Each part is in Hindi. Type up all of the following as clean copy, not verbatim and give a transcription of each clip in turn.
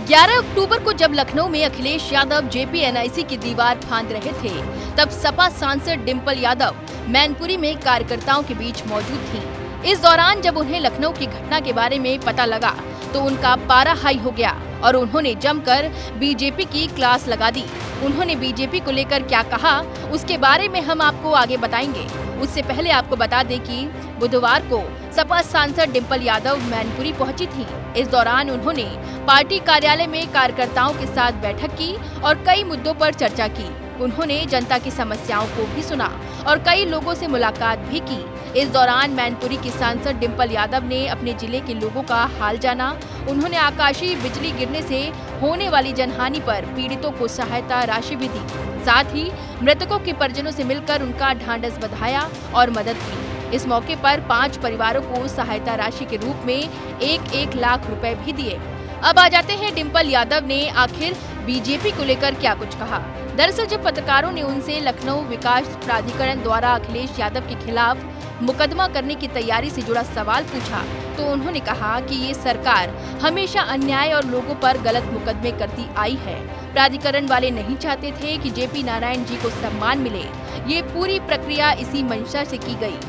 11 अक्टूबर को जब लखनऊ में अखिलेश यादव जेपीएनआईसी की दीवार फांद रहे थे, तब सपा सांसद डिंपल यादव मैनपुरी में कार्यकर्ताओं के बीच मौजूद थी। इस दौरान जब उन्हें लखनऊ की घटना के बारे में पता लगा तो उनका पारा हाई हो गया और उन्होंने जमकर बीजेपी की क्लास लगा दी। उन्होंने बीजेपी को लेकर क्या कहा, उसके बारे में हम आपको आगे बताएंगे। उससे पहले आपको बता दें कि बुधवार को सपा सांसद डिंपल यादव मैनपुरी पहुंची थी। इस दौरान उन्होंने पार्टी कार्यालय में कार्यकर्ताओं के साथ बैठक की और कई मुद्दों पर चर्चा की। उन्होंने जनता की समस्याओं को भी सुना और कई लोगों से मुलाकात भी की। इस दौरान मैनपुरी की सांसद डिंपल यादव ने अपने जिले के लोगों का हाल जाना। उन्होंने आकाशीय बिजली गिरने से होने वाली जनहानि पर पीड़ितों को सहायता राशि भी दी। साथ ही मृतकों के परिजनों से मिलकर उनका ढांढस बंधाया और मदद की। इस मौके पर 5 परिवारों को सहायता राशि के रूप में 1-1 लाख रुपए भी दिए। अब आ जाते हैं डिंपल यादव ने आखिर बीजेपी को लेकर क्या कुछ कहा। दरअसल जब पत्रकारों ने उनसे लखनऊ विकास प्राधिकरण द्वारा अखिलेश यादव के खिलाफ मुकदमा करने की तैयारी से जुड़ा सवाल पूछा तो उन्होंने कहा कि ये सरकार हमेशा अन्याय और लोगों पर गलत मुकदमे करती आई है। प्राधिकरण वाले नहीं चाहते थे कि जेपी नारायण जी को सम्मान मिले। ये पूरी प्रक्रिया इसी मंशा से की गई।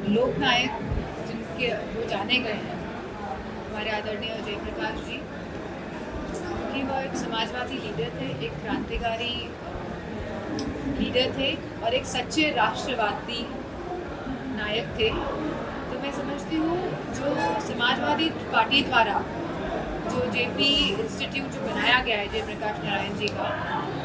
लोकनायक जिनके वो जाने गए हैं, हमारे आदरणीय जयप्रकाश जी, कि वो एक समाजवादी लीडर थे, एक क्रांतिकारी लीडर थे और एक सच्चे राष्ट्रवादी नायक थे। तो मैं समझती हूँ जो समाजवादी पार्टी द्वारा जो जेपी इंस्टीट्यूट जो बनाया गया है जयप्रकाश नारायण जी का,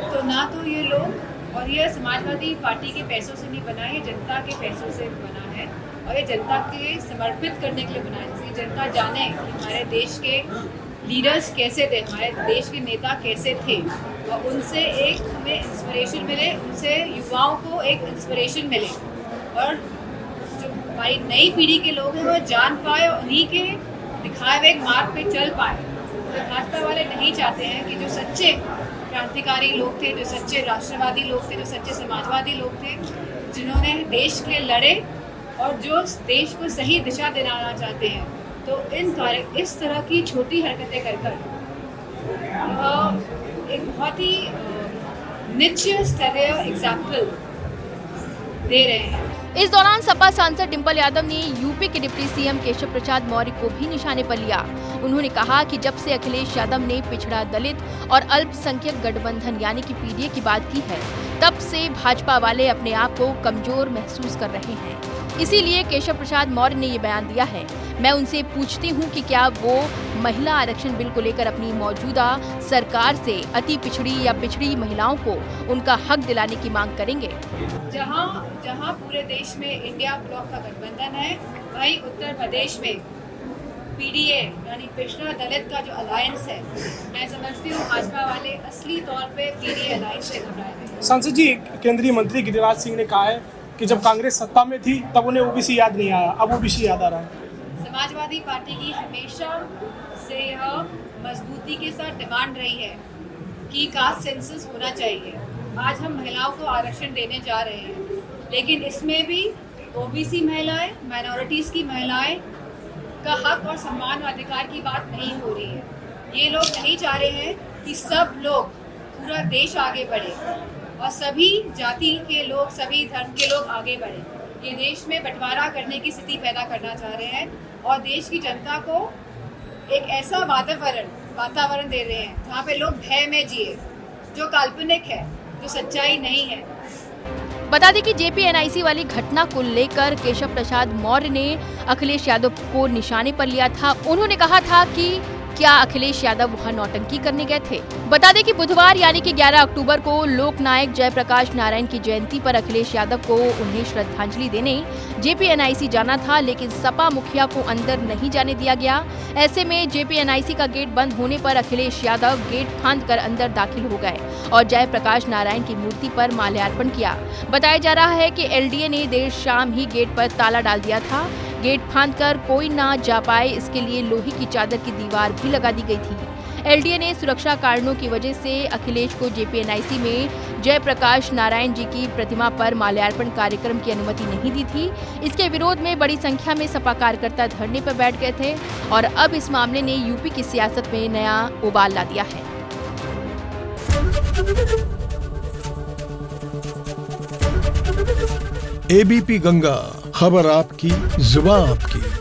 तो ना तो ये लोग और ये समाजवादी पार्टी के पैसों से नहीं बना है, जनता के पैसों से बना है और ये जनता के समर्पित करने के लिए बना है। इसलिए जनता जाने कि हमारे देश के लीडर्स कैसे थे, हमारे देश के नेता कैसे थे और उनसे एक हमें इंस्पिरेशन मिले, उनसे युवाओं को एक इंस्पिरेशन मिले और जो हमारी नई पीढ़ी के लोग हैं वो जान पाए और उन्हीं के दिखाए हुए मार्ग पे चल पाए। तो भाजपा वाले नहीं चाहते हैं कि जो सच्चे क्रांतिकारी लोग थे, जो सच्चे राष्ट्रवादी लोग थे, जो सच्चे समाजवादी लोग थे, जिन्होंने देश के लिए लड़े और जो देश को सही दिशा दिलाना चाहते हैं, तो इस तरह की छोटी हरकतें कर एक बहुत ही निच्च स्तरीय एग्जाम्पल दे रहे हैं। इस दौरान सपा सांसद डिंपल यादव ने यूपी के डिप्टी सीएम केशव प्रसाद मौर्य को भी निशाने पर लिया। उन्होंने कहा कि जब से अखिलेश यादव ने पिछड़ा दलित और अल्पसंख्यक गठबंधन यानी कि पीडीए की बात की है, तब से भाजपा वाले अपने आप को कमजोर महसूस कर रहे हैं। इसीलिए केशव प्रसाद मौर्य ने ये बयान दिया है। मैं उनसे पूछती हूँ कि क्या वो महिला आरक्षण बिल को लेकर अपनी मौजूदा सरकार से अति पिछड़ी या पिछड़ी महिलाओं को उनका हक दिलाने की मांग करेंगे। जहाँ पूरे देश में इंडिया ब्लॉक का गठबंधन है, वहीं उत्तर प्रदेश में पीडीए यानी पिछड़ा दलित का जो अलायंस है, मैं समझती हूँ भाजपा वाले असली तौर पे पीडीए अलायंस से घबराए हुए हैं। सांसद जी, केंद्रीय मंत्री गिरिराज सिंह ने कहा है कि जब कांग्रेस सत्ता में थी तब उन्हें ओबीसी याद नहीं आया, अब ओबीसी याद आ रहा है। समाजवादी पार्टी की हमेशा से यह मजबूती के साथ डिमांड रही है कि कास्ट सेंसस होना चाहिए। आज हम महिलाओं को आरक्षण देने जा रहे हैं, लेकिन इसमें भी ओबीसी महिलाएं, माइनॉरिटीज़ की महिलाएं का हक और सम्मान और अधिकार की बात नहीं हो रही है। ये लोग नहीं चाह रहे हैं कि सब लोग, पूरा देश आगे बढ़े और सभी जाति के लोग, सभी धर्म के लोग आगे बढ़े। ये देश में बंटवारा करने की स्थिति पैदा करना चाह रहे हैं और देश की जनता को एक ऐसा वातावरण दे रहे हैं जहाँ पे लोग भय में जिए, जो काल्पनिक है, जो सच्चाई नहीं है। बता दें कि जेपीएनआईसी वाली घटना को लेकर केशव प्रसाद मौर्य ने अखिलेश यादव को निशाने पर लिया था। उन्होंने कहा था कि क्या अखिलेश यादव वहां नौटंकी करने गए थे। बता दें कि बुधवार यानी कि 11 अक्टूबर को लोकनायक जयप्रकाश नारायण की जयंती पर अखिलेश यादव को उन्हें श्रद्धांजलि देने जेपीएनआईसी जाना था, लेकिन सपा मुखिया को अंदर नहीं जाने दिया गया। ऐसे में जेपीएनआईसी का गेट बंद होने पर अखिलेश यादव गेट फांद कर अंदर दाखिल हो गए और जयप्रकाश नारायण की मूर्ति पर माल्यार्पण किया। बताया जा रहा है कि एलडीए ने देर शाम ही गेट पर ताला डाल दिया था। गेट फांद कर कोई ना जा पाए, इसके लिए लोहे की चादर की दीवार भी लगा दी गई थी। एलडीए ने सुरक्षा कारणों की वजह से अखिलेश को जेपीएनआईसी में जयप्रकाश नारायण जी की प्रतिमा पर माल्यार्पण कार्यक्रम की अनुमति नहीं दी थी। इसके विरोध में बड़ी संख्या में सपा कार्यकर्ता धरने पर बैठ गए थे और अब इस मामले ने यूपी की सियासत में नया उबाल ला दिया है। एबीपी गंगा, खबर आपकी, जुबान आपकी।